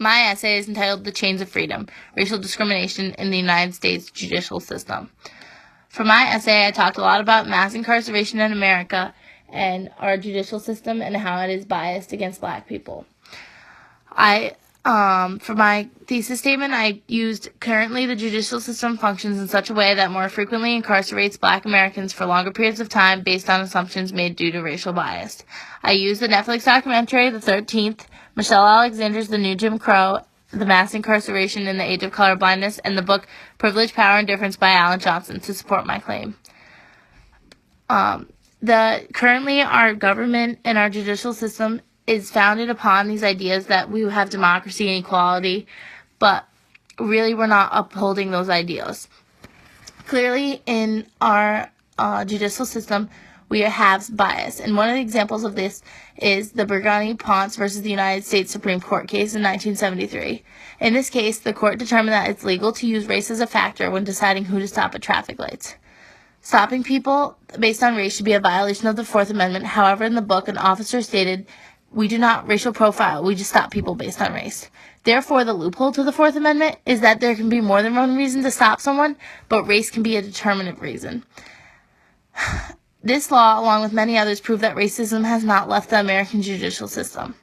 My essay is entitled The Chains of Freedom, Racial Discrimination in the United States Judicial System. For my essay, I talked a lot about mass incarceration in America and our judicial system and how it is biased against black people. For my thesis statement, I used currently the judicial system functions in such a way that more frequently incarcerates black Americans for longer periods of time based on assumptions made due to racial bias. I used the Netflix documentary, The 13th, Michelle Alexander's The New Jim Crow, The Mass Incarceration in the Age of Colorblindness, and the book Privilege, Power, and Difference by Alan Johnson to support my claim. Currently our government and our judicial system is founded upon these ideas that we have democracy and equality, but really we're not upholding those ideals. Clearly in our judicial system, we have bias, and one of the examples of this is the Burgundy-Ponce versus the United States Supreme Court case in 1973. In this case, the court determined that it's legal to use race as a factor when deciding who to stop at traffic lights. Stopping people based on race should be a violation of the Fourth Amendment. However, in the book, an officer stated, "We do not racial profile, we just stop people based on race." Therefore, the loophole to the Fourth Amendment is that there can be more than one reason to stop someone, but race can be a determinate reason. This law, along with many others, prove that racism has not left the American judicial system.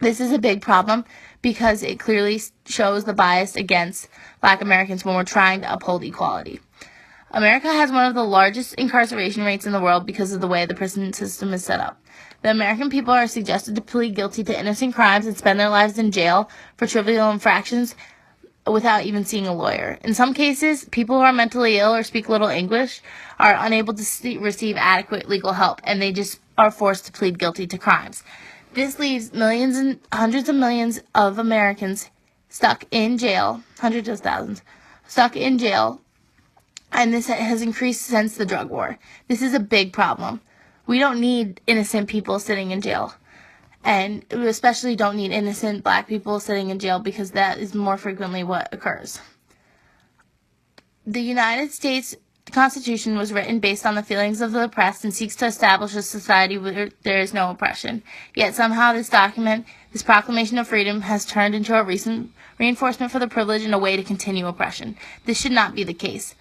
This is a big problem because it clearly shows the bias against black Americans when we're trying to uphold equality. America has one of the largest incarceration rates in the world because of the way the prison system is set up. The American people are suggested to plead guilty to innocent crimes and spend their lives in jail for trivial infractions without even seeing a lawyer. In some cases, people who are mentally ill or speak little English are unable to receive adequate legal help, and they just are forced to plead guilty to crimes. This leaves millions and hundreds of millions of Americans stuck in jail, hundreds of thousands, stuck in jail, and this has increased since the drug war. This is a big problem. We don't need innocent people sitting in jail. And we especially don't need innocent black people sitting in jail because that is more frequently what occurs. The United States Constitution was written based on the feelings of the oppressed and seeks to establish a society where there is no oppression. Yet somehow this document, this Proclamation of Freedom, has turned into a recent reinforcement for the privilege and a way to continue oppression. This should not be the case.